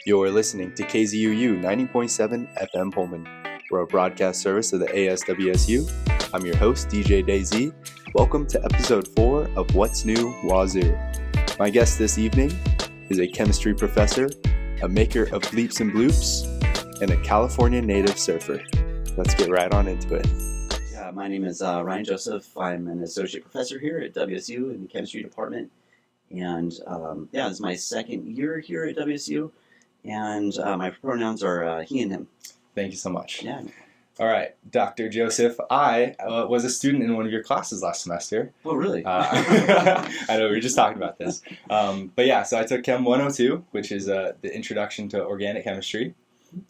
You're listening to KZUU 90.7 FM Pullman. We're a broadcast service of the ASWSU. I'm your host, DJ DayZ. Welcome to episode 4 of What's New, Wazzu. My guest this evening is a chemistry professor, a maker of bleeps and bloops, and a California native surfer. Let's get right on into it. Yeah, my name is Ryan Joseph. I'm an associate professor here at WSU in the chemistry department. And this is my second year here at WSU. And my pronouns are he and him. Thank you so much. Yeah. All right, Dr. Joseph, I was a student in one of your classes last semester. Oh, really? I know, we were just talking about this. But yeah, so I took Chem 102, which is the Introduction to Organic Chemistry.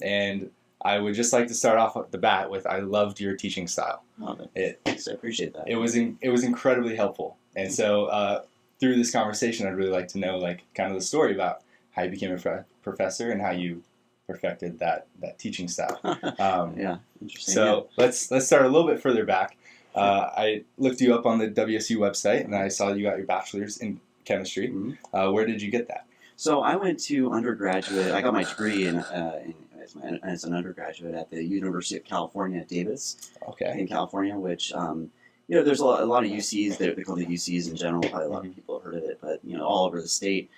And I would just like to start off at the bat with, I loved your teaching style. Oh, thanks. I appreciate that. It was incredibly helpful. And so through this conversation, I'd really like to know kind of the story about how you became a professor and how you perfected that teaching style. Yeah, interesting. So let's start a little bit further back. I looked you up on the WSU website, and I saw you got your bachelor's in chemistry. Mm-hmm. Where did you get that? So I went to undergraduate. I got my degree as an undergraduate at the University of California, Davis, in California, which there's a lot of UCs. They call the UCs in general. Probably a lot of people have heard of it, but all over the state.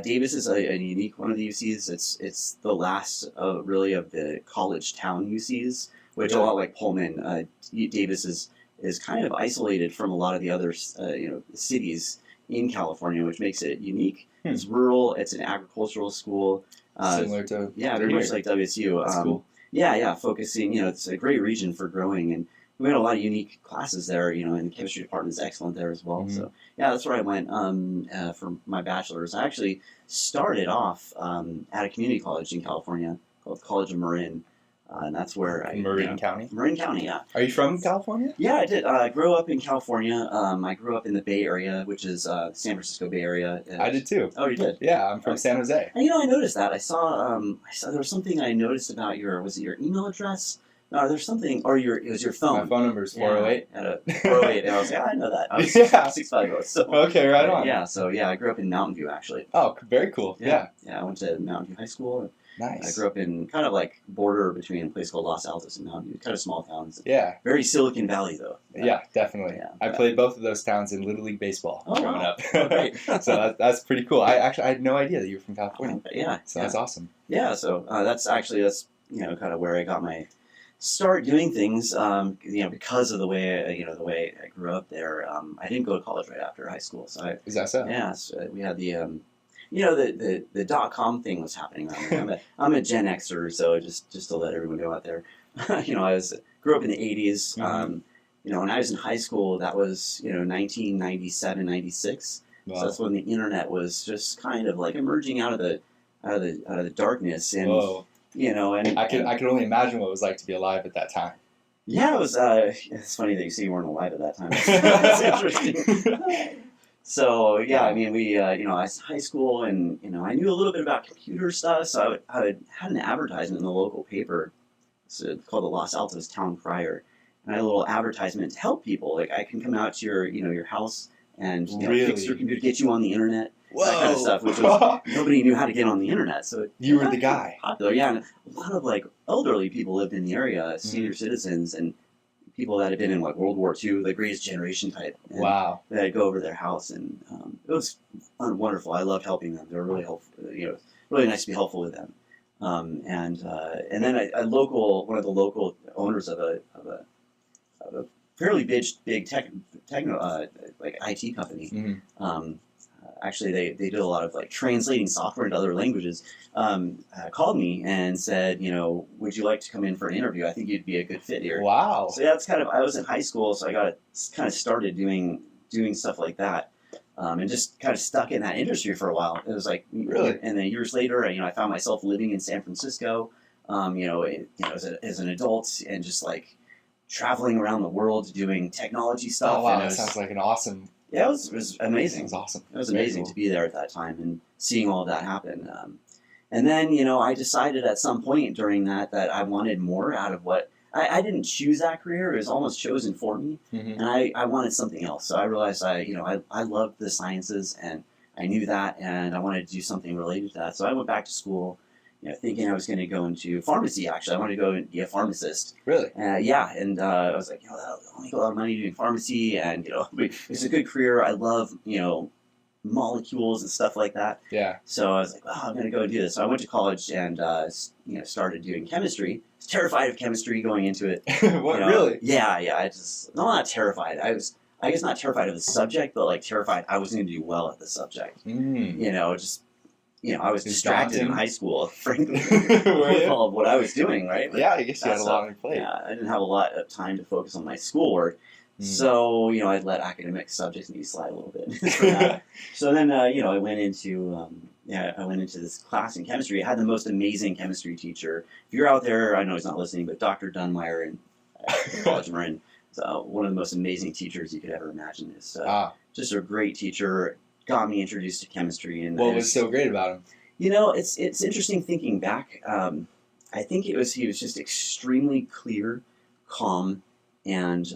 Davis is a unique one of the UCs. It's the last really of the college town UCs, which a lot like Pullman. Davis is kind of isolated from a lot of the other cities in California, which makes it unique. It's rural. It's an agricultural school. Similar to very much like WSU. That's cool. Yeah, focusing. It's a great region for growing, and we had a lot of unique classes there. And the chemistry department is excellent there as well. Mm-hmm. So yeah, that's where I went for my bachelor's. I actually started off at a community college in California called College of Marin. And that's where Marin County? Marin County, yeah. Are you from California? Yeah, I did. I grew up in California. I grew up in the Bay Area, which is San Francisco Bay Area. I did too. Oh, you did? Yeah, I'm from San Jose. And I noticed that. I saw there was something I noticed about was it your email address? No, there's something, or it was your phone. My phone number is 408. Yeah, 408. And I was like, I know that. I was 650. So, okay, right on. Yeah, so I grew up in Mountain View, actually. Oh, very cool. Yeah, I went to Mountain View High School. Nice. I grew up in kind of like border between a place called Los Altos and Mountain View, kind of small towns. Yeah. Very Silicon Valley, though. Yeah, definitely. Yeah. I played both of those towns in Little League Baseball growing up. Oh, great. So that's pretty cool. I had no idea that you were from California. Yeah. So that's awesome. Yeah, so that's kind of where I got my start doing things, because of the way I grew up there. I didn't go to college right after high school. So is that so? Yeah, so we had the the .com thing was happening around there. I'm a Gen Xer, so just to let everyone know out there, I grew up in the 80s. Mm-hmm. When I was in high school, that was 1997, 96. Wow. So that's when the internet was just kind of like emerging out of the darkness. And whoa. And I could only imagine what it was like to be alive at that time. Yeah, it was. It's funny that you say you weren't alive at that time. That's interesting. So yeah, I mean, we I was in high school, and I knew a little bit about computer stuff. So I had an advertisement in the local paper, called the Los Altos Town Crier, and I had a little advertisement to help people. Like, I can come out to your house and fix your computer, get you on the internet. Whoa. That kind of stuff, which was nobody knew how to get on the internet. So you were the guy. Popular, yeah. And a lot of elderly people lived in the area, senior citizens, and people that had been in World War II, the Greatest Generation type. And wow. That I'd go over to their house, and it was wonderful. I loved helping them. They were really helpful. Really nice to be helpful with them. And then one of the local owners of a fairly big techno IT company. Mm-hmm. Actually, they did a lot of translating software into other languages. Called me and said, would you like to come in for an interview? I think you'd be a good fit here. Wow. So yeah, I was in high school, so I got kind of started doing stuff like that, and just kind of stuck in that industry for a while. It was really, and then years later, I found myself living in San Francisco, as an adult, and just traveling around the world doing technology stuff. Oh wow, and that sounds like an awesome. Yeah, it was amazing. It was awesome. It was amazing to be there at that time and seeing all of that happen. And then, I decided at some point during that I wanted more out of what I didn't choose that career. It was almost chosen for me, mm-hmm. and I wanted something else. So I realized I loved the sciences, and I knew that, and I wanted to do something related to that. So I went back to school thinking I was going to go into pharmacy. Actually, I wanted to go and be a pharmacist. Really? Yeah, and I was like, I'll make a lot of money doing pharmacy, and it's a good career. I love molecules and stuff like that. Yeah. So I was like, I'm going to go and do this. So I went to college and started doing chemistry. I was terrified of chemistry going into it. What, really? Yeah. Not terrified. I guess not terrified of the subject, but like terrified I wasn't going to do well at the subject. I was distracted in high school, frankly, with all of what I was doing, right? But I guess you had a lot on your plate. Yeah, I didn't have a lot of time to focus on my schoolwork. So, I'd let academic subjects maybe slide a little bit for that. So then, I went into this class in chemistry. I had the most amazing chemistry teacher. If you're out there, I know he's not listening, but Dr. Dunmeyer in College of Marin, one of the most amazing teachers you could ever imagine. Is just a great teacher. Got me introduced to chemistry. And what was so great about him? It's interesting thinking back. I think he was just extremely clear, calm, and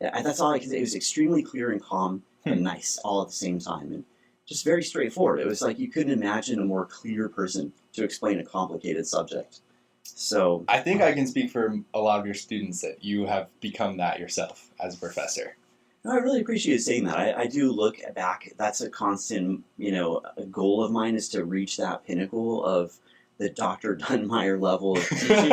that's all I could say. It was extremely clear and calm and nice all at the same time, and just very straightforward. It was like you couldn't imagine a more clear person to explain a complicated subject. So I think I can speak for a lot of your students that you have become that yourself as a professor. I really appreciate saying that. I do look back. That's a constant, a goal of mine is to reach that pinnacle of the Dr. Dunmeyer level of teaching,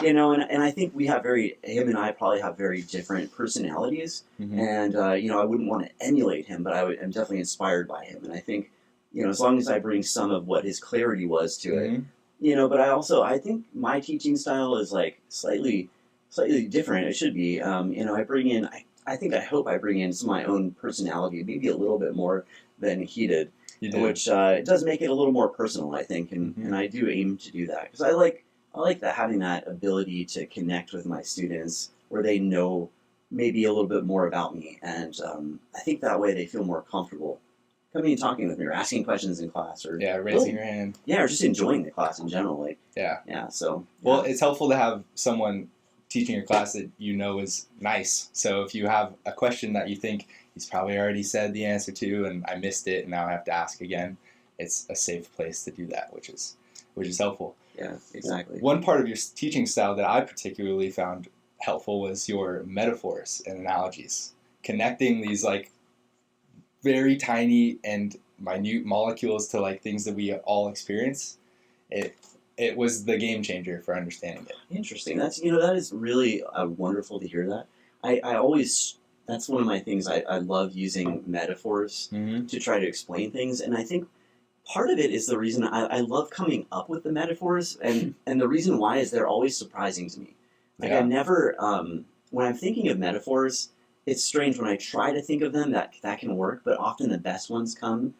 and I think him and I probably have very different personalities, and, I wouldn't want to emulate him, but I'm definitely inspired by him, and I think, as long as I bring some of what his clarity was to it, but I think my teaching style is like slightly different. It should be, I hope I bring in some of my own personality, maybe a little bit more than he did. Which it does make it a little more personal, I think, and I do aim to do that because I like that having that ability to connect with my students where they know maybe a little bit more about me, and I think that way they feel more comfortable coming and talking with me or asking questions in class or raising your hand, or just enjoying the class in general. So well, it's helpful to have someone teaching your class that is nice. So if you have a question that you think he's probably already said the answer to and I missed it and now I have to ask again, it's a safe place to do that, which is helpful. Yeah, exactly. One part of your teaching style that I particularly found helpful was your metaphors and analogies, connecting these like very tiny and minute molecules to like things that we all experience. It was the game changer for understanding it. Interesting. That's that is really wonderful to hear that. I always that's one of my things. I love using metaphors to try to explain things, and I think part of it is the reason I love coming up with the metaphors, and the reason why is they're always surprising to me. Like I never when I'm thinking of metaphors, it's strange when I try to think of them that can work, but often the best ones come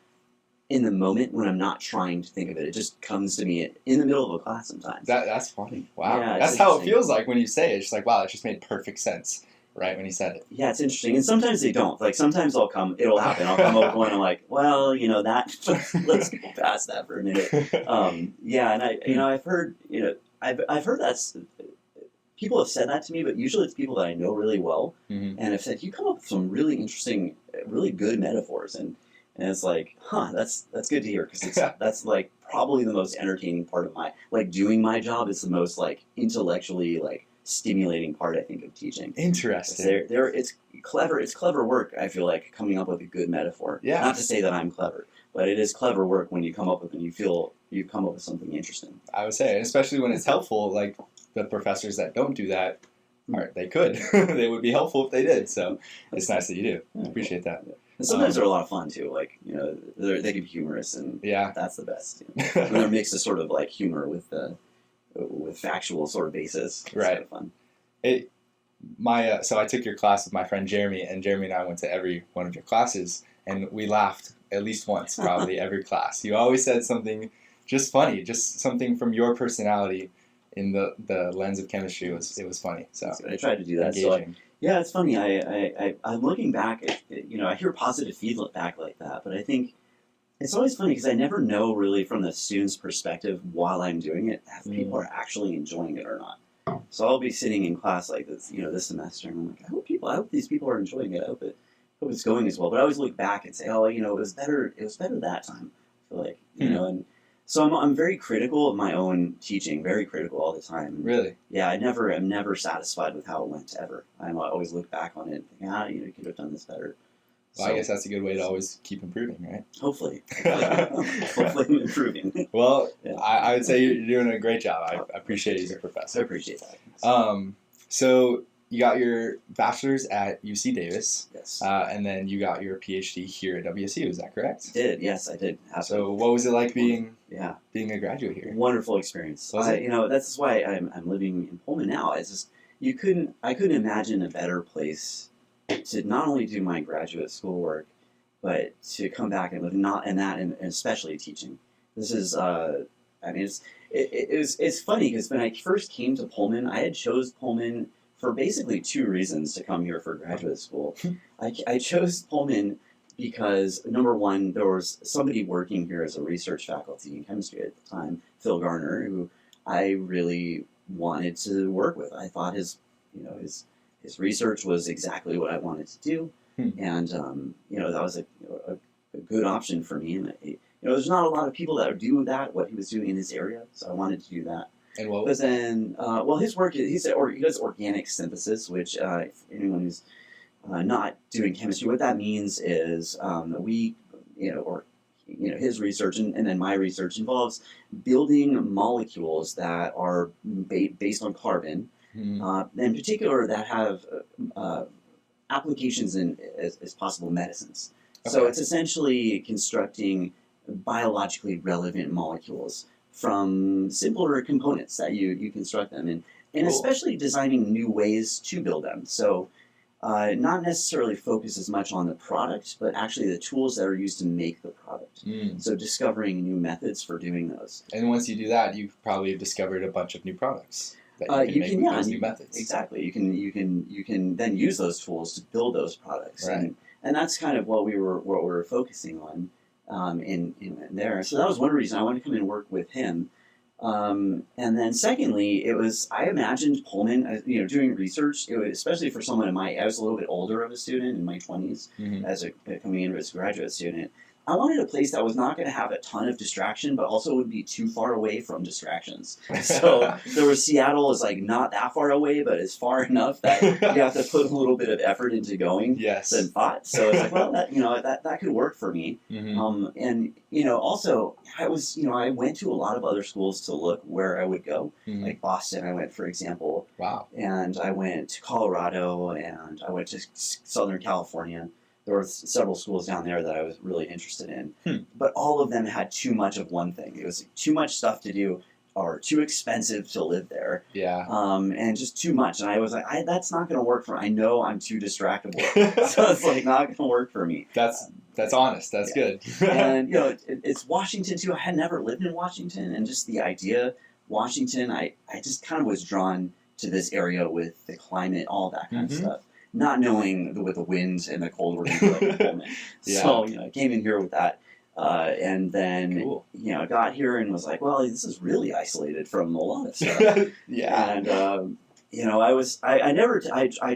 in the moment when I'm not trying to think of it. It just comes to me in the middle of a class sometimes. That's funny. Wow. Yeah, that's how it feels like when you say it. It's just like, wow, that just made perfect sense right when you said it. Yeah, it's interesting. And sometimes they don't. Like sometimes it'll happen. I'll come up with one and I'm like, well, that, let's go past that for a minute. And I've heard, I've heard that's, people have said that to me, but usually it's people that I know really well and have said, you come up with some really interesting, really good metaphors. And it's like, that's good to hear because that's like probably the most entertaining part of doing my job is the most like intellectually like stimulating part I think of teaching. Interesting. It's clever work. I feel like coming up with a good metaphor. Yeah. Not to say that I'm clever, but it is clever work when you come up with and you feel you've come up with something interesting. I would say, especially when it's helpful. Like the professors that don't do that, they could. They would be helpful if they did. So it's nice that you do. I appreciate that. And sometimes they're a lot of fun too. Like they can be humorous, and that's the best. When they're mixed a sort of like humor with factual sort of basis. It's right. Kind of fun. So I took your class with my friend Jeremy, and Jeremy and I went to every one of your classes, and we laughed at least once, probably every class. You always said something just funny, just something from your personality in the lens of chemistry. It was funny. So I tried to do that. Engaging. Yeah, it's funny. I'm looking back at, I hear positive feedback like that, but I think it's always funny because I never know really from the student's perspective while I'm doing it if people are actually enjoying it or not. So I'll be sitting in class like this, this semester, and I'm like, I hope these people are enjoying it. I hope it's going as well. But I always look back and say, it was better that time. I feel like, and So I'm very critical of my own teaching, very critical all the time. Really? Yeah, I'm never satisfied with how it went ever. I always look back on it and think, you could have done this better. Well, I guess that's a good way to always keep improving, right? Hopefully. Hopefully I'm improving. Well, yeah. I would say you're doing a great job. I appreciate you as a professor. I appreciate that. So you got your bachelor's at UC Davis. Yes. And then you got your PhD here at WSU. Is that correct? Yes, I did. So what was it like being a graduate here? Wonderful experience. That's why I'm living in Pullman now. It's just I couldn't imagine a better place to not only do my graduate schoolwork, but to come back and live and especially teaching. This is it's funny because when I first came to Pullman, I had chose Pullman for basically two reasons to come here for graduate school. I chose Pullman because, number one, there was somebody working here as a research faculty in chemistry at the time, Phil Garner, who I really wanted to work with. I thought his research was exactly what I wanted to do, and that was a good option for me. And there's not a lot of people that do what he was doing in this area, so I wanted to do that. And what was then, his work, he does organic synthesis, which for anyone who's not doing chemistry, what that means is his research and then my research involves building molecules that are based on carbon, in particular that have applications as possible medicines. Okay. So it's essentially constructing biologically relevant molecules from simpler components that you construct them in, and cool. Especially designing new ways to build them. So not necessarily focus as much on the product, but actually the tools that are used to make the product. So discovering new methods for doing those. And once you do that, you've probably discovered a bunch of new products that you can make with those new methods. Exactly. You can then use those tools to build those products. Right. And that's kind of what we're focusing on. In there. So that was one reason I wanted to come and work with him. And then secondly, I imagined Pullman, doing research, especially for someone I was a little bit older of a student in my 20s, coming in as a graduate student. I wanted a place that was not going to have a ton of distraction, but also would be too far away from distractions. So Seattle is not that far away, but it's far enough that you have to put a little bit of effort into going. Yes. And thought. So it's that could work for me. And also I went to a lot of other schools to look where I would go. Like Boston, I went, for example. Wow. And I went to Colorado, and I went to Southern California. There were several schools down there that I was really interested in, but all of them had too much of one thing. It was too much stuff to do, or too expensive to live there. Yeah. And just too much. And I was like, that's not going to work for me. I know I'm too distractible, so it's not going to work for me. That's honest. That's good. And it's Washington too. I had never lived in Washington, and just the idea, Washington, I just kind of was drawn to this area with the climate, all that kind of stuff. Not knowing what the winds and the cold were going to be like in Pullman. Yeah. So, I came in here with that. And then, cool. I got here and was like, well, this is really isolated from a lot of stuff. Yeah. And, I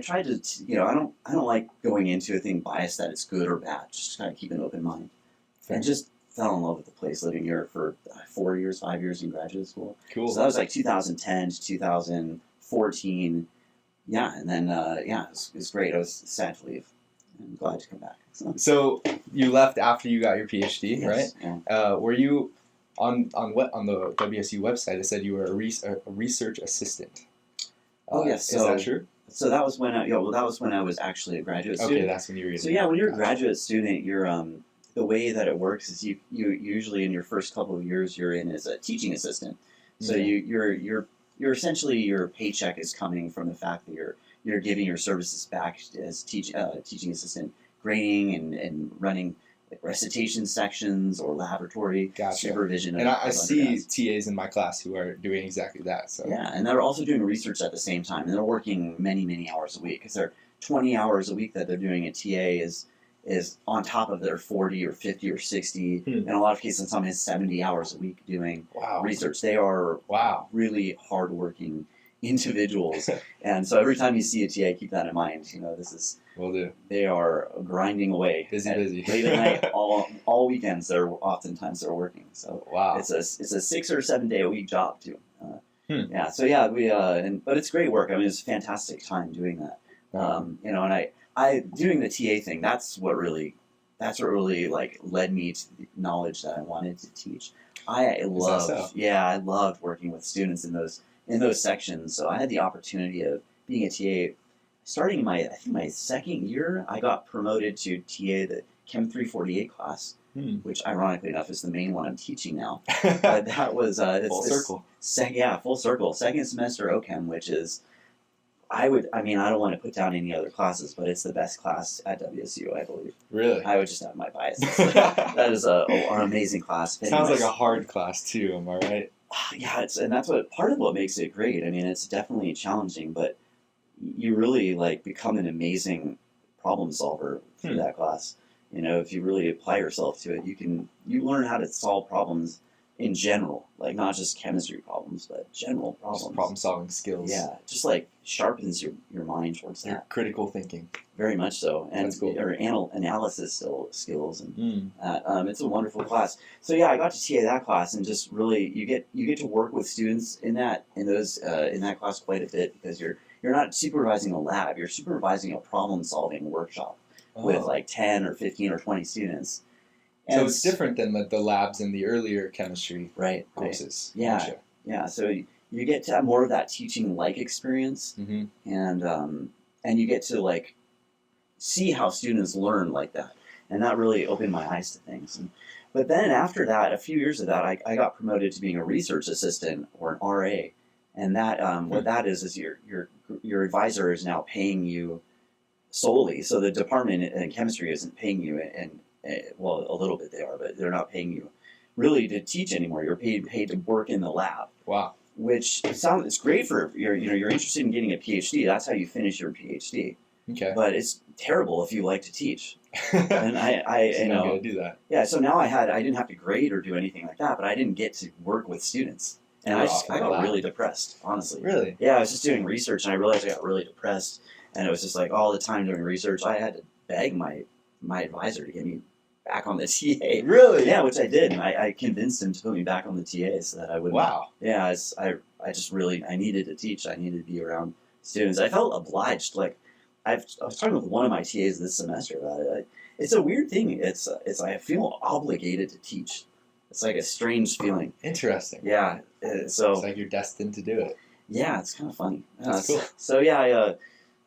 tried to, I don't like going into a thing biased that it's good or bad. Just kind of keep an open mind. Fair. And just fell in love with the place, living here for 5 years in graduate school. Cool. So that was 2010 to 2014. Yeah, and then, it was great. I was sad to leave. I'm glad to come back. So you left after you got your PhD, yes, right? Yeah. Were you on the WSU website? It said you were a research assistant. Yes. Is that true? So that was when I was actually a graduate student. Okay, that's when you were. So yeah, when you're a graduate student, you're the way that it works is you usually in your first couple of years you're in as a teaching assistant. So you're essentially, your paycheck is coming from the fact that you're giving your services back as teaching assistant, grading and running recitation sections or laboratory supervision. And I see TAs in my class who are doing exactly that. So yeah, and they're also doing research at the same time, and they're working many hours a week because they're 20 hours a week that they're doing a TA is on top of their 40 or 50 or 60, in a lot of cases, some has 70 hours a week doing research. They are really hardworking individuals. And so every time you see a TA, keep that in mind. This is Will do. They are grinding away. Busy. Late at night, all weekends. They're working. So wow, it's a 6 or 7 day a week job too. Yeah. So we but it's great work. I mean, it's a fantastic time doing that. And I doing the TA thing. That's what really like led me to the knowledge that I wanted to teach. I loved working with students in those sections. So I had the opportunity of being a TA. Starting I think my second year, I got promoted to TA the Chem 348 class, which ironically enough is the main one I'm teaching now. But that was full circle. Full circle. Second semester OChem, which is I don't want to put down any other classes, but it's the best class at WSU, I believe. Really? I would just have my biases. That is an amazing class. Sounds like a hard class too. Am I right? Yeah, and that's part of what makes it great. I mean, it's definitely challenging, but you really become an amazing problem solver through that class. If you really apply yourself to it, you learn how to solve problems in general, not just chemistry problems, but general problems. Just problem solving skills. Yeah, just sharpens your mind towards that. Critical thinking. Very much so, and that's cool. Or analysis skills, and it's a wonderful class. So yeah, I got to TA that class, and just really you get to work with students in that class quite a bit, because you're not supervising a lab, you're supervising a problem solving workshop with 10 or 15 or 20 students. And so it's different than the labs in the earlier chemistry courses. Right. Yeah. Gotcha. Yeah. So you get to have more of that teaching experience, and you get to see how students learn like that, and that really opened my eyes to things. But then after that, a few years of that, I got promoted to being a research assistant or an RA, and that what that is your advisor is now paying you solely. So the department in chemistry isn't paying you, and well, a little bit they are, but they're not paying you really to teach anymore. You're paid to work in the lab. Wow. Which it's great for you're interested in getting a PhD. That's how you finish your PhD. Okay. But it's terrible if you like to teach. And I not gonna do that. Yeah. So now I didn't have to grade or do anything like that, but I didn't get to work with students, and I got really depressed, honestly. Really? Yeah. I was just doing research, and I realized I got really depressed, and it was just all the time doing research. I had to beg my advisor to get me back on the TA. Really? Yeah, which I did. And I convinced him to put me back on the TA so that I wouldn't. Wow. Yeah, I just really, I needed to teach. I needed to be around students. I felt obliged. I was talking with one of my TAs this semester about it. It's a weird thing. It's I feel obligated to teach. It's a strange feeling. Interesting. Yeah. So it's you're destined to do it. Yeah, it's kind of funny. That's cool. So yeah,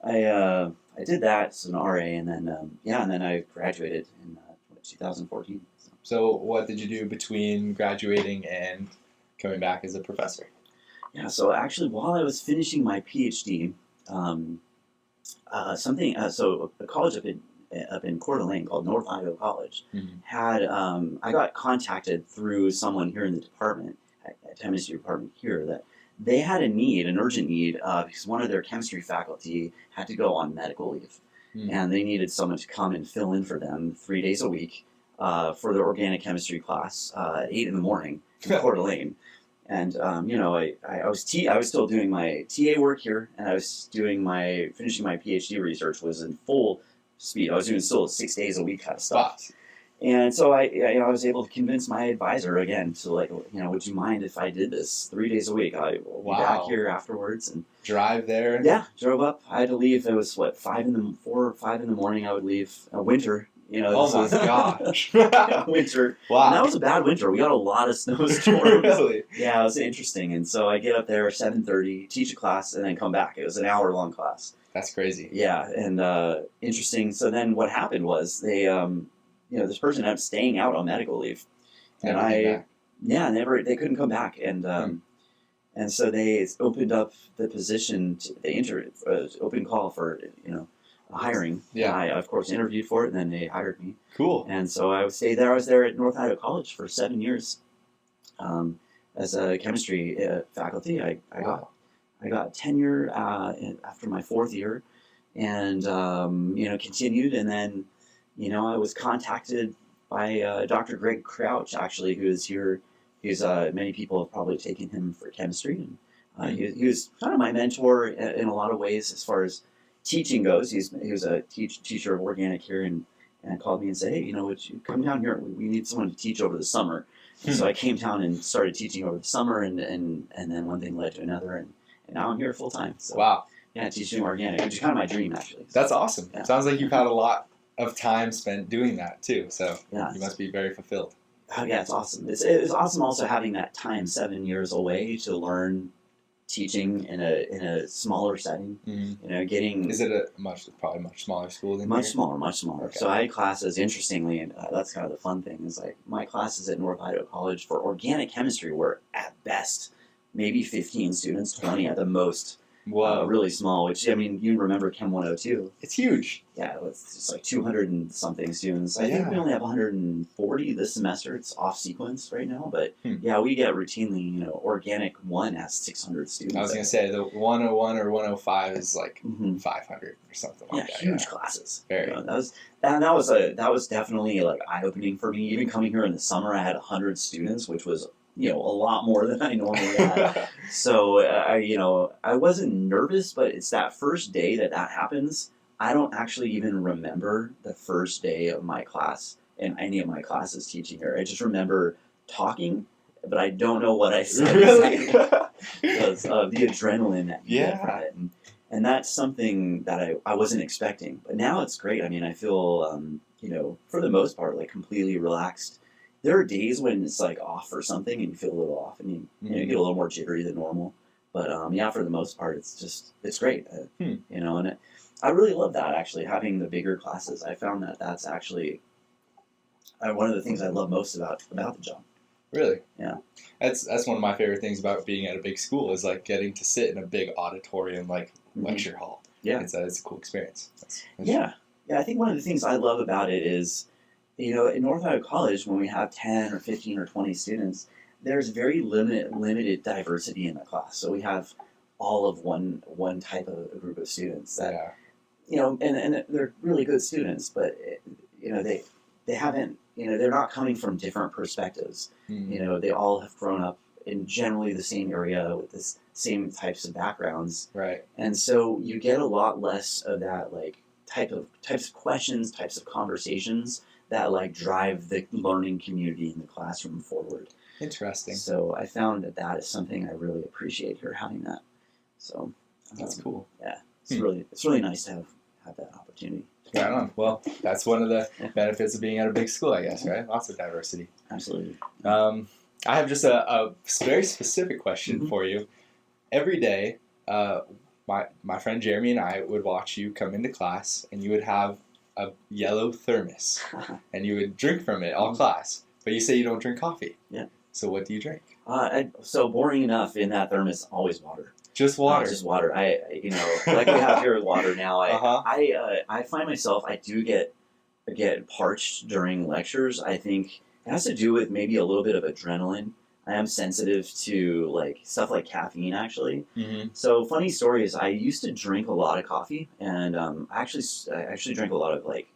I did that as an RA, and then I graduated in 2014. So what did you do between graduating and coming back as a professor? Yeah, so actually while I was finishing my PhD, so a college up in Coeur d'Alene called North Idaho College had, I got contacted through someone here in the department, at chemistry department here, that they had an urgent need, because one of their chemistry faculty had to go on medical leave. And they needed someone to come and fill in for them 3 days a week for their organic chemistry class at 8 in the morning in Coeur d'Alene. And I was still doing my TA work here, and I was finishing my PhD research was in full speed. I was doing still 6 days a week kind of stuff. Wow. And so I was able to convince my advisor again to would you mind if I did this 3 days a week? I will be back here afterwards and drive there. Yeah, drove up. I had to leave. It was 4 or 5 in the morning. I would leave. Winter. Oh my gosh. Winter. Wow. And that was a bad winter. We got a lot of snowstorms. Really? Yeah, it was interesting. And so I get up there 7:30, teach a class, and then come back. It was an hour-long class. That's crazy. Yeah, and interesting. So then what happened was they, this person ended up staying out on medical leave. And they couldn't come back. And so they opened up the position, open call for, hiring. Yeah. I, of course, interviewed for it, and then they hired me. Cool. And so I would stay there. I was there at North Idaho College for 7 years as a chemistry faculty. I got tenure after my 4th year, and continued. And then, I was contacted by Dr. Greg Crouch, actually, who is here. Many people have probably taken him for chemistry, and He was kind of my mentor in a lot of ways as far as teaching goes. He was a teacher of organic here, and called me and said, hey, would you come down here? We need someone to teach over the summer. So I came down and started teaching over the summer, and then one thing led to another, and now I'm here full time. So, wow. Yeah, teaching organic, which is kind of my dream, actually. So, that's awesome. Yeah. Sounds like you've had a lot of time spent doing that too. So yeah, you must be very fulfilled. Oh, yeah, it's awesome. It's awesome also having that time 7 years away to learn teaching in a smaller setting. Getting is it probably much smaller school than much here? smaller. Okay. So I had classes. Interestingly, and that's kind of the fun thing is like my classes at North Idaho College for organic chemistry were at best maybe 15 students, 20 at the most. Whoa. Really small, which, I mean, you remember Chem 102. It's huge. Yeah, it's just like 200 and something students. I think we only have 140 this semester. It's off sequence right now, but yeah, we get routinely, Organic 1 has 600 students. I was going to say the 101 or 105 is like 500 or something like that. Huge classes. Very. That was definitely like eye-opening for me. Even coming here in the summer, I had 100 students, which was a lot more than I normally had. So, I wasn't nervous, but it's that first day that happens. I don't actually even remember the first day of my class in any of my classes teaching here. I just remember talking, but I don't know what I said. Really? Because of the adrenaline that you get from it. And that's something that I wasn't expecting. But now it's great. I mean, I feel, for the most part, like completely relaxed. There are days when it's like off or something and you feel a little off and you get a little more jittery than normal. But for the most part, it's great. And I really love that, actually, having the bigger classes. I found that that's actually one of the things I love most about the job. Really? Yeah. That's one of my favorite things about being at a big school is like getting to sit in a big auditorium, like lecture hall. Yeah. It's a cool experience. Yeah. I think one of the things I love about it is, in North Idaho College, when we have 10 or 15 or 20 students, there's very limited diversity in the class. So we have all of one type of a group of students that, and they're really good students, but, they haven't, they're not coming from different perspectives. They all have grown up in generally the same area with the same types of backgrounds. Right. And so you get a lot less of that, like, types of questions, types of conversations that like drive the learning community in the classroom forward. Interesting. So I found that is something I really appreciate here, having that. So that's cool. Yeah, it's really nice to have that opportunity. Right on. Well, that's one of the benefits of being at a big school, I guess, right? Lots of diversity. Absolutely. I have just a very specific question for you. Every day, my friend Jeremy and I would watch you come into class, and you would have a yellow thermos, and you would drink from it all class. But you say you don't drink coffee. Yeah. So what do you drink? So boring enough, in that thermos, always water. Just water. Just water. Like we have here with water now. I find myself, I do get parched during lectures. I think it has to do with maybe a little bit of adrenaline. I am sensitive to like stuff like caffeine, actually. So funny story is I used to drink a lot of coffee, and I actually drank a lot of like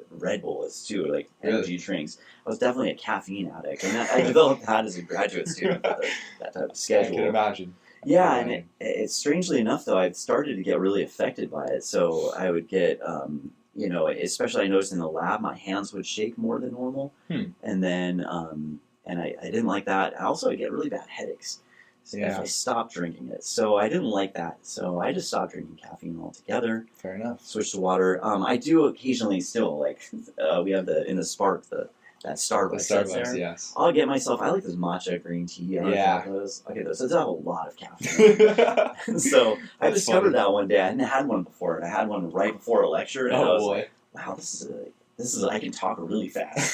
Red Bulls too, like energy drinks. I was definitely a caffeine addict, and I developed that as a graduate student. That type of schedule. I can imagine. Yeah, and it's strangely enough though, I've started to get really affected by it. So I would get, especially I noticed in the lab, my hands would shake more than normal, and then. And I didn't like that. Also, I get really bad headaches if I stop drinking it. So I didn't like that. So I just stopped drinking caffeine altogether. Fair enough. Switched to water. I do occasionally still, like, we have in the Spark, that Starbucks. Starbucks, yes. I'll get myself, I like this matcha green tea. I'll get those. So they have a lot of caffeine. So I discovered that one day. I hadn't had one before. And I had one right before a lecture. And I was like, wow, this is I can talk really fast.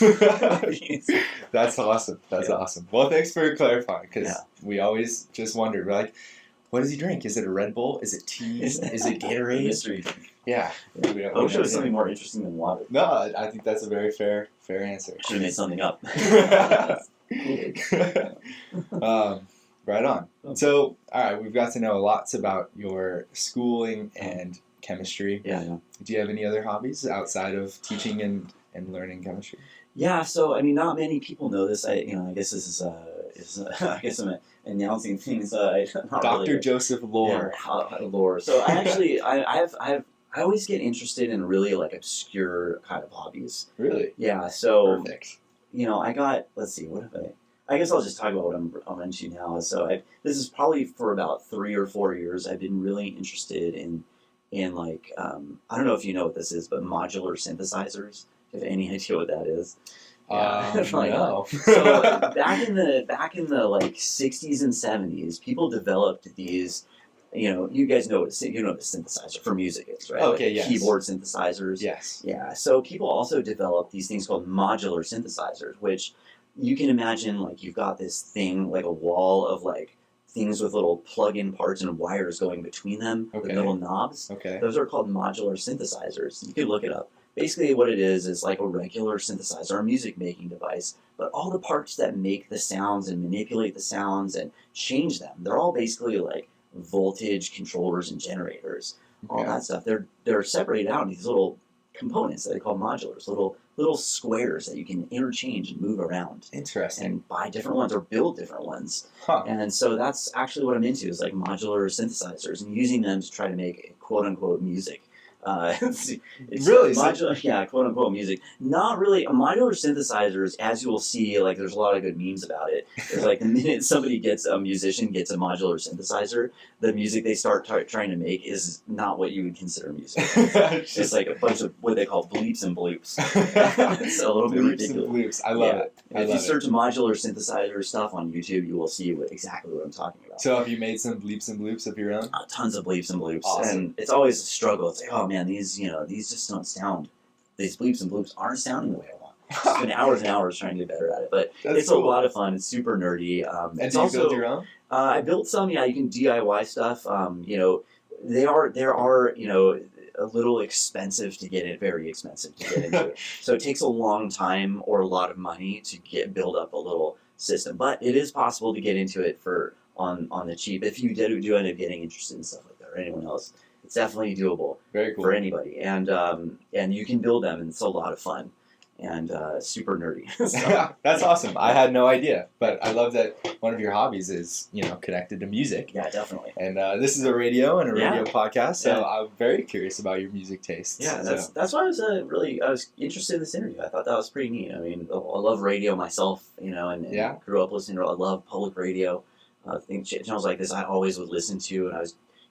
That's awesome. That's awesome. Well, thanks for clarifying, because we always just wondered, we're like, what does he drink? Is it a Red Bull? Is it tea? Is it Gatorade? Mystery. Yeah. I wish it was something more interesting than water. No, I think that's a very fair answer. Should have made something up. Right on. So, all right, we've got to know lots about your schooling and chemistry. Yeah. Do you have any other hobbies outside of teaching and learning chemistry? Yeah, so I mean, not many people know this. I guess this is is I guess I'm announcing things. Dr. Really, Joseph Lore. Yeah, lore. So I actually I always get interested in really like obscure kind of hobbies. Really? Yeah. So perfect. I got, let's see, what have I guess I'll just talk about what I'm into now. So this is probably for about 3 or 4 years. I've been really interested in like I don't know if you know what this is, but modular synthesizers. Do you have any idea what that is? Yeah. No. So back in the like 60s and 70s, people developed these. You guys know what the synthesizer for music is, right? Okay, like yes. Keyboard synthesizers. Yes. Yeah. So people also developed these things called modular synthesizers, which you can imagine like you've got this thing like a wall of like things with little plug-in parts and wires going between them with little knobs. Okay. Those are called modular synthesizers. You can look it up. Basically what it is like a regular synthesizer, a music making device, but all the parts that make the sounds and manipulate the sounds and change them, they're all basically like voltage controllers and generators, all that stuff. They're separated out in these little components that they call modulars, little squares that you can interchange and move around. Interesting. And buy different ones or build different ones. Huh. And so that's actually what I'm into, is like modular synthesizers and using them to try to make quote unquote music. It's really? Modular, yeah, quote unquote music. Not really. Modular synthesizers, as you will see, like there's a lot of good memes about it. It's like the minute a musician gets a modular synthesizer, the music they start trying to make is not what you would consider music. It's like a bunch of what they call bleeps and bloops. It's a little bit ridiculous. And bloops. I love it. If you search modular synthesizer stuff on YouTube, you will see exactly what I'm talking about. So have you made some bleeps and bloops of your own? Tons of bleeps and bloops. Awesome. And it's always a struggle. It's like, oh man, these just don't sound. These bleeps and bloops aren't sounding the way I want. It's been hours and hours trying to get better at it, but it's cool. A lot of fun. It's super nerdy. And do you build your own? I built some. Yeah, you can DIY stuff. They are a little expensive to get it. Very expensive to get into. So it takes a long time or a lot of money to build up a little system. But it is possible to get into it on the cheap if you do end up getting interested in stuff like that, or anyone else. It's definitely doable. Very cool. For anybody, and you can build them, and it's a lot of fun, and super nerdy. Yeah, that's awesome. I had no idea, but I love that one of your hobbies is connected to music. Yeah, definitely. And this is a radio podcast, so I'm very curious about your music tastes. Yeah, that's why I was interested in this interview. I thought that was pretty neat. I mean, I love radio myself, and grew up listening to it. I love public radio. Channels like this I always would listen to, and I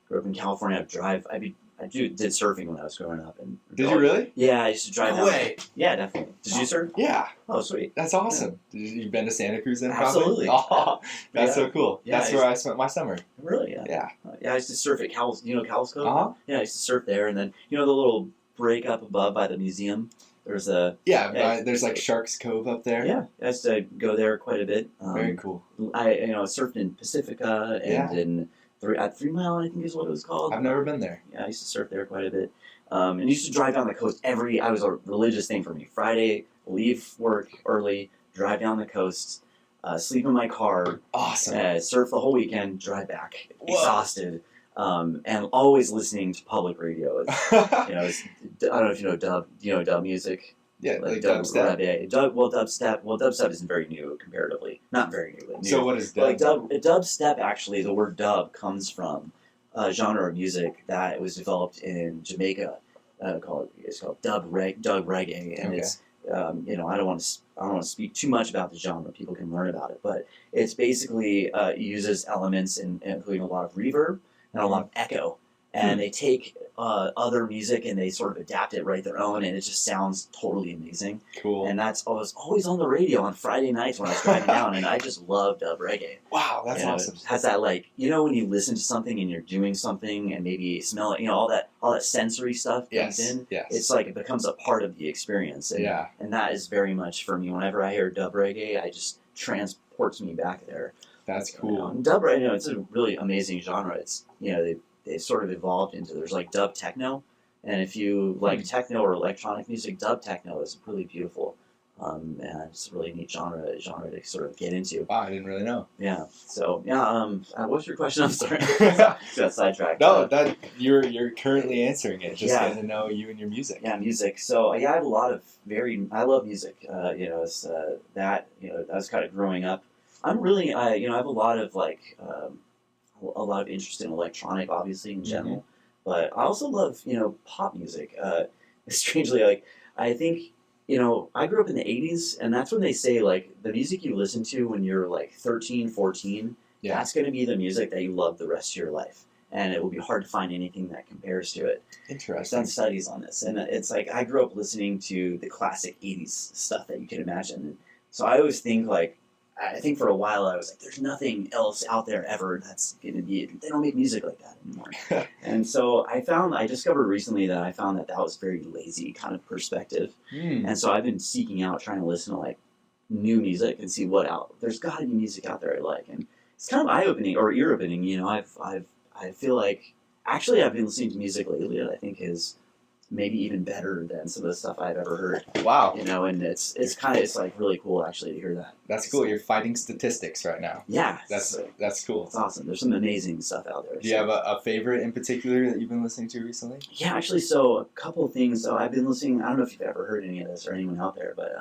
grew up in California. I did surfing when I was growing up. And did you really? Yeah, I used to drive. No way. Yeah, definitely. Did you surf? Yeah. Oh, sweet. That's awesome. Yeah. You've been to Santa Cruz then? Absolutely. Oh, that's so cool. Yeah, that's where I spent my summer. Really? Yeah. Yeah, I used to surf at Cowles. You know Cowles Cove? Uh-huh. Yeah, I used to surf there, and then the little break up above by the museum. There's there's like Sharks Cove up there. Yeah, I used to go there quite a bit. Very cool. I surfed in Pacifica and in 3 Mile, I think is what it was called. I've never been there. Yeah, I used to surf there quite a bit. And used to drive down the coast I was a religious thing for me. Friday, leave work early, drive down the coast, sleep in my car. Awesome. Surf the whole weekend, drive back, exhausted. And always listening to public radio. I don't know if you know dub. Do you know dub music? Yeah, like dubstep. Dubstep isn't very new comparatively. Not very new, but new. So what is dub? Dubstep, actually, the word dub comes from a genre of music that was developed in Jamaica. It's called dub reggae, and it's I don't want to speak too much about the genre. People can learn about it, but it's basically uses elements including a lot of reverb and a lot of echo. And they take other music and they sort of adapt it, write their own, and it just sounds totally amazing. Cool. And I was always on the radio on Friday nights when I was driving down, and I just love dub reggae. Wow, that's awesome. It has that when you listen to something and you're doing something and maybe smell it, all that sensory stuff comes in. Yes. It's like it becomes a part of the experience. And that is very much for me. Whenever I hear dub reggae, it just transports me back there. That's cool. Dub reggae, it's a really amazing genre. It's they sort of evolved into, there's like dub techno, and if you like techno or electronic music, dub techno is really beautiful, and it's a really neat genre to sort of get into. Wow, I didn't really know. Yeah. So what was your question? I'm sorry, got sidetracked. No, you're currently answering it. Just getting to know you and your music. Yeah, music. So I have a lot of I love music. I was kind of growing up. I'm really, I have a lot of a lot of interest in electronic, obviously in general, but I also love pop music. Strangely, I think I grew up in the '80s, and that's when they say like the music you listen to when you're like 13, 14, that's going to be the music that you love the rest of your life. And it will be hard to find anything that compares to it. Interesting. I've done studies on this, and it's like I grew up listening to the classic '80s stuff that you can imagine. So I always think I think for a while I was like, there's nothing else out there ever that's going to be. They don't make music like that anymore. And so I discovered recently that I found that was very lazy kind of perspective. And so I've been seeking out, trying to listen to like new music and see there's got to be music out there I like, and it's kind of eye opening or ear opening. I feel like actually I've been listening to music lately that I think is maybe even better than some of the stuff I've ever heard. Wow. And it's like really cool actually to hear that. That's cool. You're fighting statistics right now. Yeah. That's cool. It's awesome. There's some amazing stuff out there. Do you have a favorite in particular that you've been listening to recently? Yeah, actually, so a couple of things. So I've been listening, I don't know if you've ever heard any of this or anyone out there, but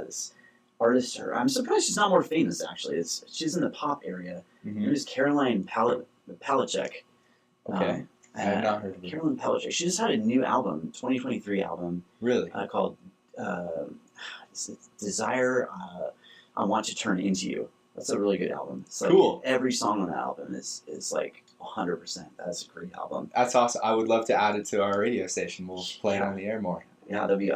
this artist, I'm surprised she's not more famous actually. She's in the pop area. Her name is Caroline Palachuk. Okay. I have not heard of her. Caroline Palachuk. She just had a new album, 2023 album. Really? Called Desire, I Want to Turn Into You. That's a really good album. So cool. Every song on that album is like 100%. That's a great album. That's awesome. I would love to add it to our radio station. We'll play it on the air more. Yeah, that'd be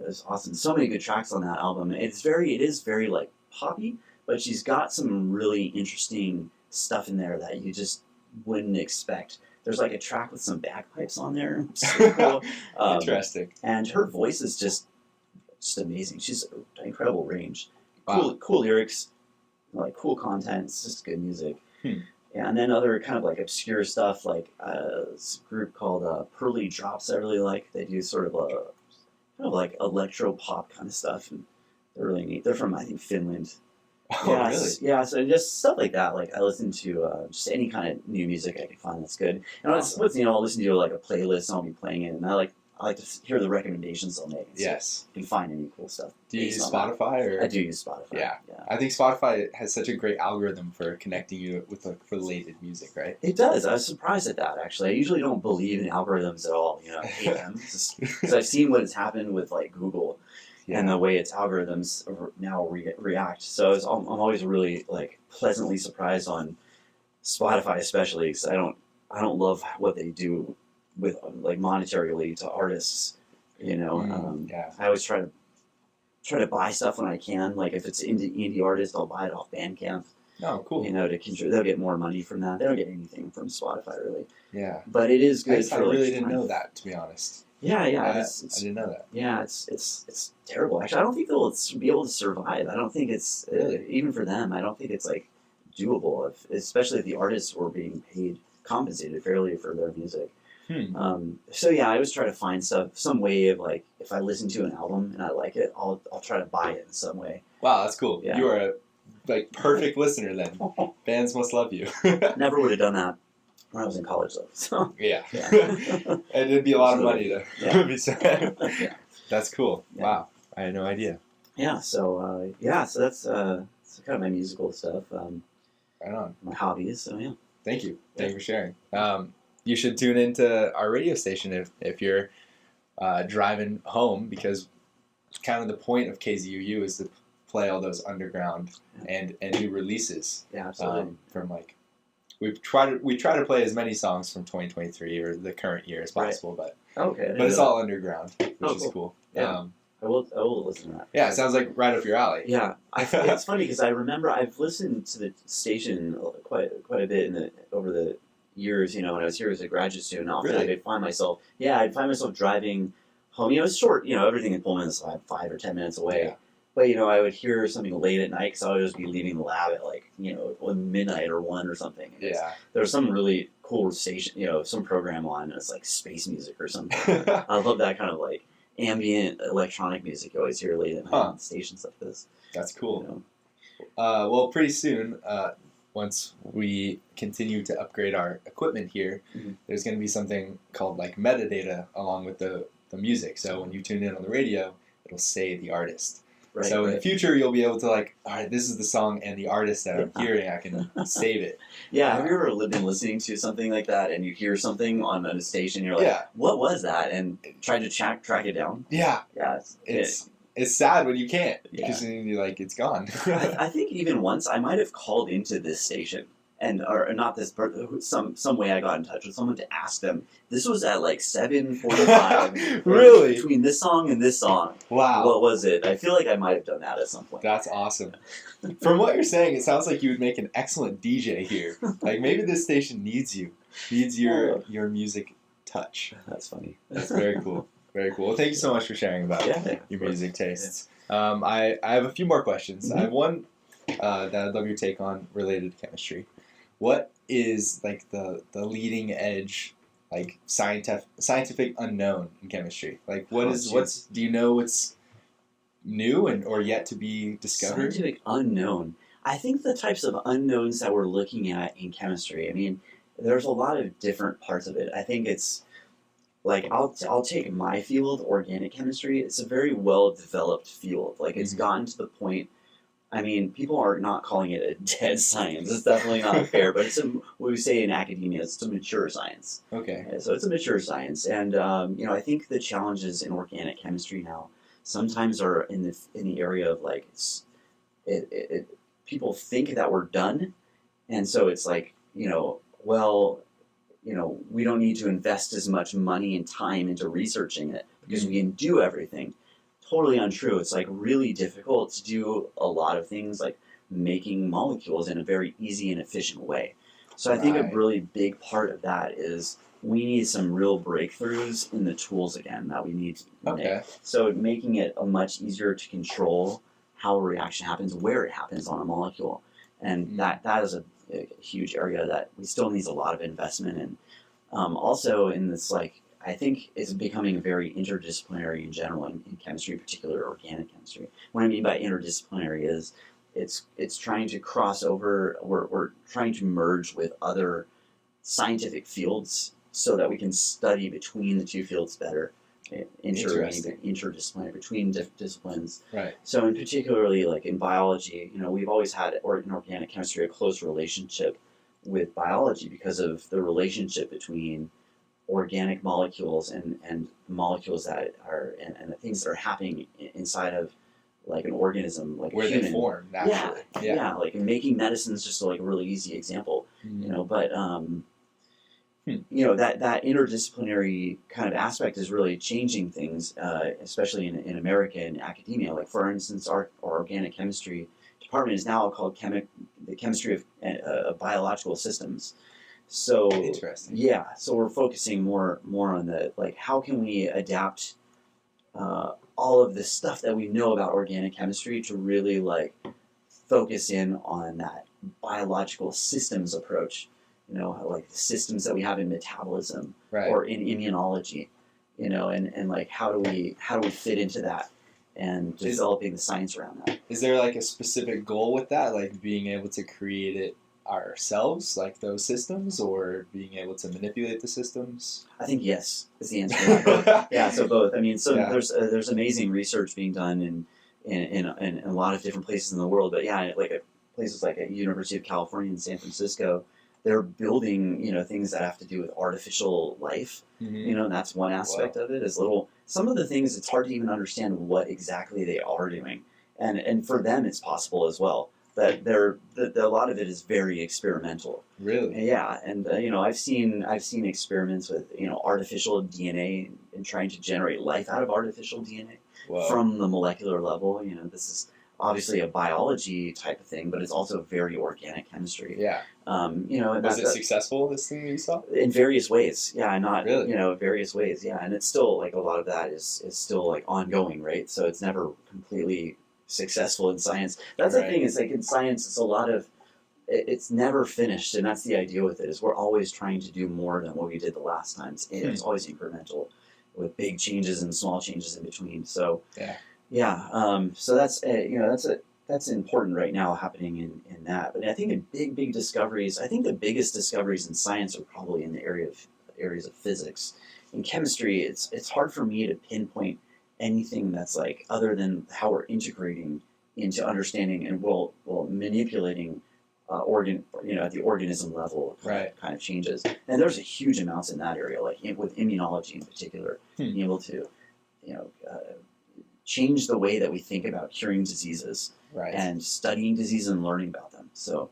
it's awesome. So many good tracks on that album. It is very like poppy, but she's got some really interesting stuff in there that you just wouldn't expect. There's like a track with some bagpipes on there. Cool. Interesting. And her voice is just amazing. She's an incredible range. Wow. Cool lyrics, like cool content. It's just good music. Yeah, and then other kind of like obscure stuff, like this group called Pearly Drops. I really like. They do sort of a kind of like electro pop kind of stuff, and they're really neat. They're from I think Finland. Oh, yeah, really? Yeah, so just stuff like that. Like I listen to just any kind of new music I can find that's good. And I'll listen to like a playlist and I'll be playing it, and I like to hear the recommendations they'll make. Yes. You can find any cool stuff. Do you use Spotify? Or? I do use Spotify. Yeah. I think Spotify has such a great algorithm for connecting you with like related music, right? It does. I was surprised at that, actually. I usually don't believe in algorithms at all. I hate them. Because I've seen what has happened with like Google. Yeah. And the way its algorithms now react. So I'm always really like pleasantly surprised on Spotify, especially because I don't love what they do with like monetarily to artists. Yeah. I always try to buy stuff when I can. Like if it's indie artist, I'll buy it off Bandcamp. Oh, cool. To contribute, they'll get more money from that. They don't get anything from Spotify really. Yeah. But it is good. I really didn't know that, to be honest. Yeah. I didn't know that. Yeah, it's terrible. Actually, I don't think they'll be able to survive. I don't think it's even for them. I don't think it's like doable, especially if the artists were being compensated fairly for their music. So yeah, I always try to find some way of like if I listen to an album and I like it, I'll try to buy it in some way. Wow, that's cool. Yeah. You are a perfect listener then. Bands must love you. Never would have done that when I was in college, though. So yeah. And it'd be a lot of money to be spent. Yeah. That's cool. Yeah. Wow, I had no idea. Yeah. So so that's kind of my musical stuff. Right on. My hobbies. So yeah. Thank you. Thank you for sharing. You should tune into our radio station if you're driving home, because kind of the point of KZUU is to play all those underground and new releases. Yeah, absolutely. From like. We try to play as many songs from 2023 or the current year as possible, right. but it's all underground, which is cool. Yeah. I will listen to that. Yeah, it sounds like right up your alley. Yeah, it's funny because I remember I've listened to the station quite a bit over the years. When I was here as a graduate student, often I'd find myself driving home. It's short. Everything in Pullman is 5 or 10 minutes away. Yeah. But, I would hear something late at night because I would just be leaving the lab at midnight or 1 or something. Yeah. There was some really cool station, some program on, and it's like space music or something. I love that kind of like ambient electronic music you always hear late at night on stations like this. That's cool. Well, pretty soon, once we continue to upgrade our equipment here, there's going to be something called like metadata along with the music. So when you tune in on the radio, it'll say the artist. Right, so in the future, you'll be able to all right, this is the song and the artist that I'm hearing. I can save it. Yeah, have you ever been listening to something like that and you hear something on a station and you're like, what was that? And try to track it down? Yeah. Yeah. It's sad when you can't because then you're like, it's gone. I think even once I might have called into this station or not this, but some way I got in touch with someone to ask them. This was at 7:45. Really? Between this song and this song. Wow. What was it? I feel like I might have done that at some point. That's awesome. From what you're saying, it sounds like you would make an excellent DJ here. Maybe this station needs your music touch. That's funny. That's very cool. Very cool. Well, thank you so much for sharing about your music tastes. Yeah. I have a few more questions. Mm-hmm. I have one that I'd love your take on related to chemistry. What is the leading edge scientific unknown in chemistry? Do you know what's new or yet to be discovered? Scientific unknown. I think the types of unknowns that we're looking at in chemistry, I mean, there's a lot of different parts of it. I think it's I'll take my field, organic chemistry. It's a very well-developed field. It's gotten to the point, I mean, people are not calling it a dead science. It's definitely not fair, but what we say in academia, it's a mature science. Okay. So it's a mature science. And, I think the challenges in organic chemistry now sometimes are in the area of people think that we're done. And so it's we don't need to invest as much money and time into researching it because we can do everything. Totally untrue. It's really difficult to do a lot of things like making molecules in a very easy and efficient way. So I think a really big part of that is we need some real breakthroughs in the tools again that we need to make. So making it much easier to control how a reaction happens, where it happens on a molecule. And that is a huge area that we still needs a lot of investment in. Also in this, I think it's becoming very interdisciplinary in general in chemistry, in particular organic chemistry. What I mean by interdisciplinary is it's trying to cross over, we're trying to merge with other scientific fields so that we can study between the two fields better. Interdisciplinary between disciplines. Right. So in particularly in biology, we've always had in organic chemistry a close relationship with biology because of the relationship between organic molecules and molecules that are and the things that are happening inside of an organism where human. They form naturally. Yeah. Making medicine is just a really easy example. But that interdisciplinary kind of aspect is really changing things, especially in America in academia. For instance, our organic chemistry department is now called the chemistry of biological systems. So interesting. Yeah, so we're focusing more on the how can we adapt all of the stuff that we know about organic chemistry to really focus in on that biological systems approach. The systems that we have in metabolism or in immunology, and how do we fit into that and developing the science around that. Is there a specific goal with that, being able to create it ourselves, those systems, or being able to manipulate the systems? I think yes is the answer to that. Yeah, so both. I mean, there's amazing research being done in a lot of different places in the world, but places like at University of California in San Francisco, they're building, things that have to do with artificial life. And that's one aspect of it. Some of the things it's hard to even understand what exactly they are doing, and for them it's possible as well. That a lot of it is very experimental. Really? Yeah, and I've seen experiments with artificial DNA and trying to generate life out of artificial DNA from the molecular level. This is obviously a biology type of thing, but it's also very organic chemistry. Yeah. Was it successful, this thing that you saw? In various ways, yeah. Not really? Various ways, yeah. And it's still a lot of that is still ongoing, right? So it's never completely successful in science. That's the thing. Is in science, it's a lot of. It's never finished, and that's the idea with it. Is we're always trying to do more than what we did the last time. It's always incremental, with big changes and small changes in between. So so that's important right now happening in that. But I think in big discoveries, I think the biggest discoveries in science are probably in the areas of physics. In chemistry, it's hard for me to pinpoint anything that's like other than how we're integrating into understanding and manipulating at the organism level kind of changes. And there's a huge amounts in that area, like with immunology in particular, being able to, change the way that we think about curing diseases and studying diseases and learning about them. So,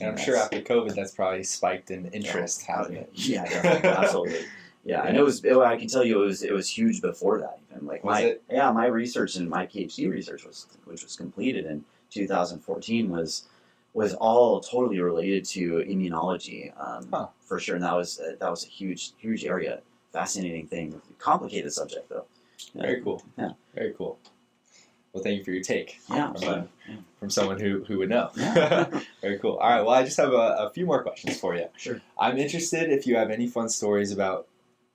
and I'm sure after COVID, that's probably spiked in interest, hasn't it? Yeah, definitely, absolutely. Yeah, and I can tell you it was huge before that. Even like my research and my PhD research which was completed in 2014 was all totally related to immunology, for sure. And that was a huge area, fascinating thing, complicated subject though. Yeah. Very cool. Yeah, very cool. Well, thank you for your take. Yeah, from someone who would know. Yeah. Very cool. All right. Well, I just have a few more questions for you. Sure. I'm interested if you have any fun stories about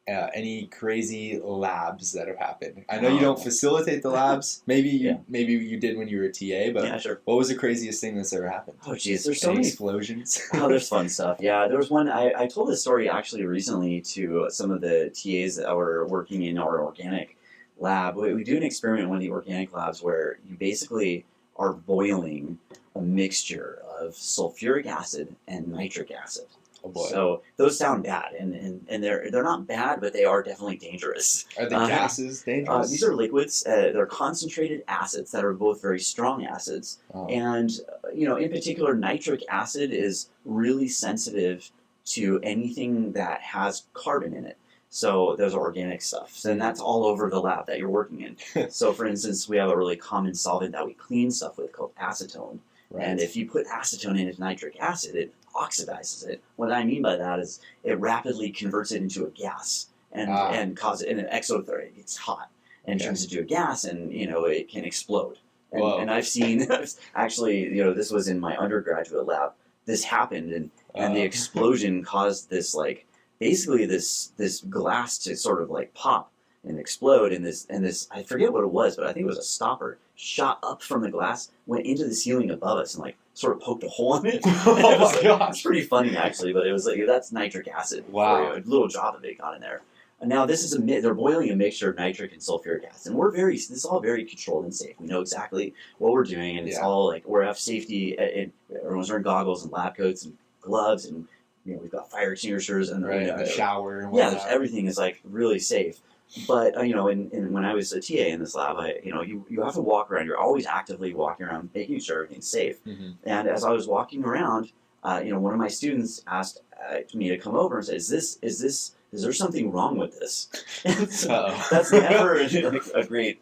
any crazy labs that have happened. I know you don't facilitate the labs. Maybe you did when you were a TA, but sure. What was the craziest thing that's ever happened? Oh, geez, there's so many explosions. There's fun stuff. Yeah, there was one. I told this story actually recently to some of the TAs that were working in our organic lab. We do an experiment in one of the organic labs where you basically are boiling a mixture of sulfuric acid and nitric acid. Oh boy. So those sound bad, and they're not bad, but they are definitely dangerous. Are the gases dangerous? These are liquids. They're concentrated acids that are both very strong acids, and in particular, nitric acid is really sensitive to anything that has carbon in it. So those are organic stuff, and that's all over the lab that you're working in. So, for instance, we have a really common solvent that we clean stuff with called acetone. Right. And if you put acetone into nitric acid, it oxidizes it. What I mean by that is it rapidly converts it into a gas and causes it in an exotherm. It gets hot and turns into a gas, and it can explode. And I've seen actually, this was in my undergraduate lab. This happened, and the explosion caused this basically this glass to sort of pop and explode, and this I forget what it was, but I think it was a stopper, shot up from the glass, went into the ceiling above us, and sort of poked a hole in it. Oh my gosh! It's pretty funny actually, but it was that's nitric acid. Wow! A little drop of it got in there. And now this is they're boiling a mixture of nitric and sulfuric acid, and this is all very controlled and safe. We know exactly what we're doing, and it's all we have safety. And everyone's wearing goggles and lab coats and gloves, and we've got fire extinguishers and a shower. And everything is really safe. But when I was a TA in this lab, you have to walk around. You're always actively walking around, making sure everything's safe. Mm-hmm. And as I was walking around, one of my students asked me to come over and say, "Is there something wrong with this?" So that's never a great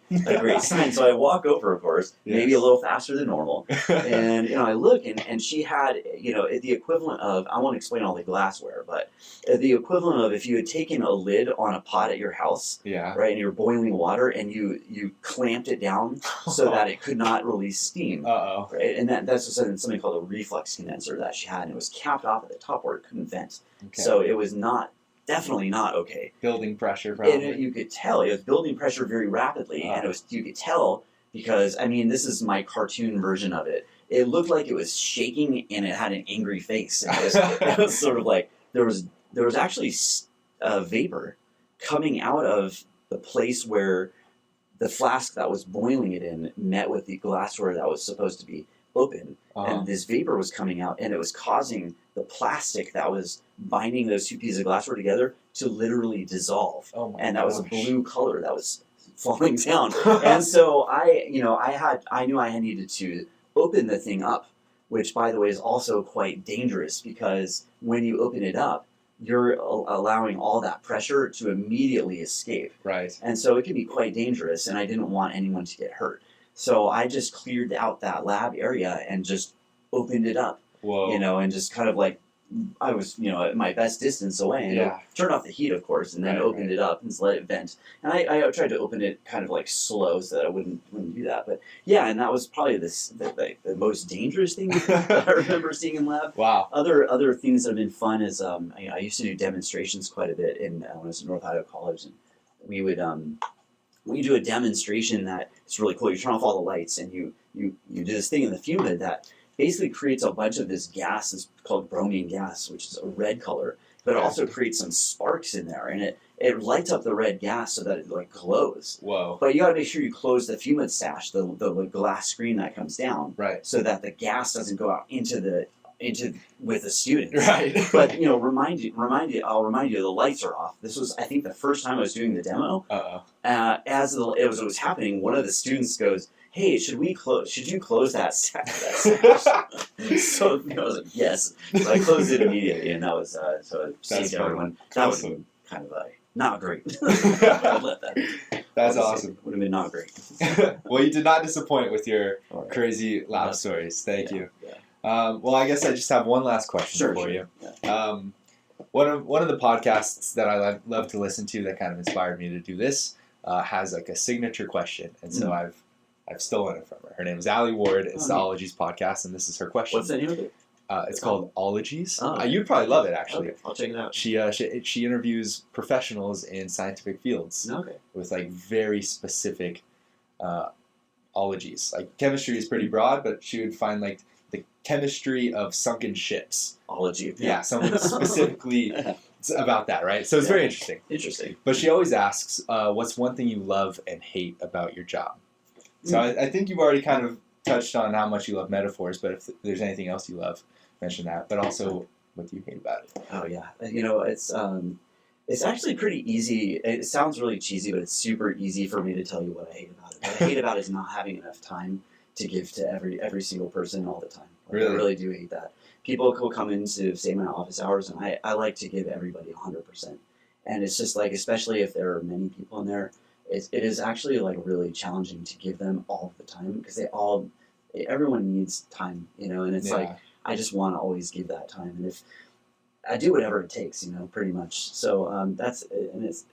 sign. So I walk over, of course, maybe a little faster than normal, and I look, and she had the equivalent of, I won't explain all the glassware, but the equivalent of if you had taken a lid on a pot at your house, right, and you're boiling water, and you clamped it down so that it could not release steam, right, and that's something called a reflux condenser that she had, and it was capped off at the top where it couldn't vent, so it was definitely not okay. Building pressure, probably. And you could tell it was building pressure very rapidly, and you could tell because this is my cartoon version of it. It looked like it was shaking, and it had an angry face. And it was sort of there was actually vapor coming out of the place where the flask that was boiling it in met with the glassware that was supposed to be open, and this vapor was coming out, and it was causing the plastic that was binding those two pieces of glassware together to literally dissolve. And that was a blue color that was falling down. And so I knew I needed to open the thing up, which by the way is also quite dangerous because when you open it up, you're allowing all that pressure to immediately escape. Right. And so it can be quite dangerous, and I didn't want anyone to get hurt. So I just cleared out that lab area and just opened it up. Whoa. And just kind of I was, at my best distance away, and turned off the heat, of course, and then opened it up and just let it vent. And I tried to open it kind of slow so that I wouldn't do that. But and that was probably the most dangerous thing that I remember seeing in lab. Wow. Other things that have been fun is I used to do demonstrations quite a bit when I was in North Idaho College, and we would we do a demonstration that it's really cool. You turn off all the lights, and you do this thing in the fume hood that basically creates a bunch of this gas. It's called bromine gas, which is a red color, but it also creates some sparks in there, and it lights up the red gas so that it like glows. Whoa. But you got to make sure you close the fumant sash, the glass screen that comes down, right, so that the gas doesn't go out into with the students. Right. But I'll remind you, the lights are off. This was, I think, the first time I was doing the demo. As it was happening, one of the students goes, "Hey, should you close that sash?" So I was like, "Yes." So I closed it immediately, and that was so it saved everyone. That was kind of not great. I'll let that. That's awesome. Would have been not great. Well, you did not disappoint with your crazy lab stories. Thank you. Yeah. Well, I guess I just have one last question for you. Yeah. One of the podcasts that I love to listen to that kind of inspired me to do this has like a signature question, and so I've stolen it from her. Her name is Allie Ward. It's the Ologies podcast, and this is her question. What's the name of it? It's called Ologies. Oh. You'd probably love it, actually. Okay, I'll check it out. She interviews professionals in scientific fields with like very specific ologies. Like chemistry is pretty broad, but she would find like the chemistry of sunken ships. Ology. Yeah, something specifically about that, right? So it's very interesting. Interesting. But she always asks, what's one thing you love and hate about your job? So I think you've already kind of touched on how much you love metaphors, but if there's anything else you love, mention that. But also, what do you hate about it? Oh yeah, it's actually pretty easy. It sounds really cheesy, but it's super easy for me to tell you what I hate about it. What I hate about it is not having enough time to give to every single person all the time. Like, really? I really do hate that. People will come into, say, my office hours, and I like to give everybody 100%. And it's just like, especially if there are many people in there, it is actually like really challenging to give them all the time because everyone needs time, and it's like, I just want to always give that time. And if I do whatever it takes, pretty much. So that's, and it's,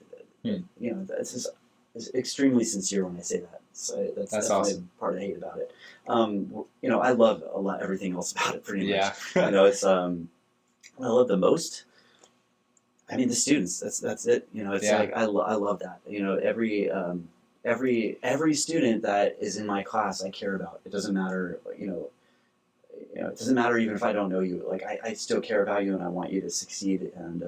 that's just, it's extremely sincere when I say that. So that's awesome. Part I hate about it. I love everything else about it pretty much. Yeah. It's, what I love the most, I mean, the students, that's it. It's like, I love that. Every student that is in my class, I care about. It doesn't matter, it doesn't matter even if I don't know you. Like, I still care about you, and I want you to succeed. And,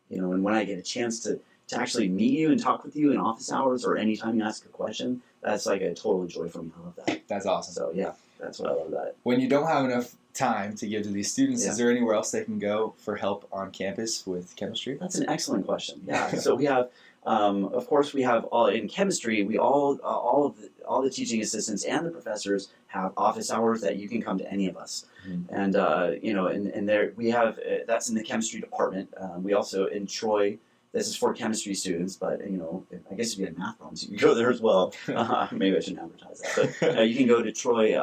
and when I get a chance to actually meet you and talk with you in office hours or anytime you ask a question, that's like a total joy for me. I love that. That's awesome. So, yeah, that's what I love about it. When you don't have enough time to give to these students, is there anywhere else they can go for help on campus with chemistry? That's an excellent question. Yeah. So we have, of course, we have in chemistry, all the teaching assistants and the professors have office hours that you can come to any of us. Mm-hmm. And and there we have that's in the chemistry department. We also in Troy. This is for chemistry students, but I guess if you had math problems, you can go there as well. Maybe I shouldn't advertise that, but you can go to Troy,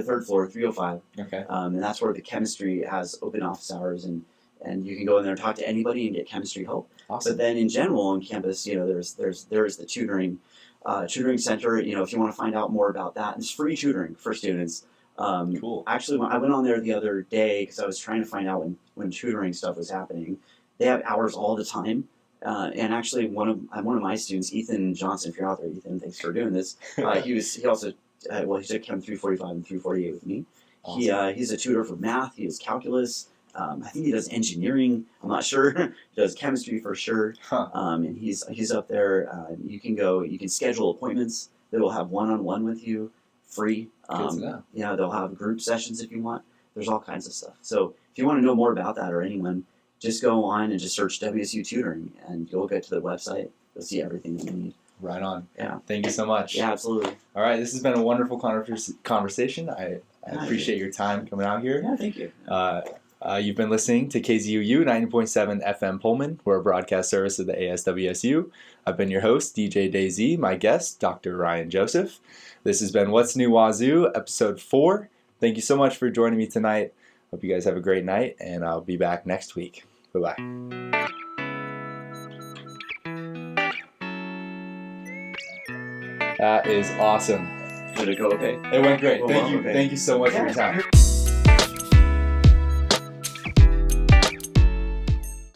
third floor, 305. Okay. And that's where the chemistry has open office hours, and you can go in there and talk to anybody and get chemistry help. Awesome. But then in general on campus, there's the tutoring center. If you want to find out more about that, and it's free tutoring for students. Cool. Actually, I went on there the other day because I was trying to find out when tutoring stuff was happening. They have hours all the time, and actually one of my students, Ethan Johnson, if you're out there, Ethan, thanks for doing this. He took Chem 345 and 348 with me. Awesome. He's a tutor for math. He does calculus. I think he does engineering. I'm not sure. He does chemistry for sure. Huh. And he's up there. You can schedule appointments. They will have one-on-one with you, free. Good to know. Yeah, they'll have group sessions if you want. There's all kinds of stuff. So if you want to know more about that or anyone, just go on and just search WSU Tutoring, and you'll get to the website. You'll see everything that you need. Right on. Yeah. Thank you so much. Yeah, absolutely. All right, this has been a wonderful conversation. I appreciate your time coming out here. Yeah, thank you. You've been listening to KZUU 90.7 FM Pullman. We're a broadcast service of the ASWSU. I've been your host, DJ DayZ, my guest, Dr. Ryan Joseph. This has been What's New Wazzu, episode 4. Thank you so much for joining me tonight. Hope you guys have a great night, and I'll be back next week. Bye-bye. That is awesome. Did it go okay? It went great. Thank you. Okay. Thank you so much for your time.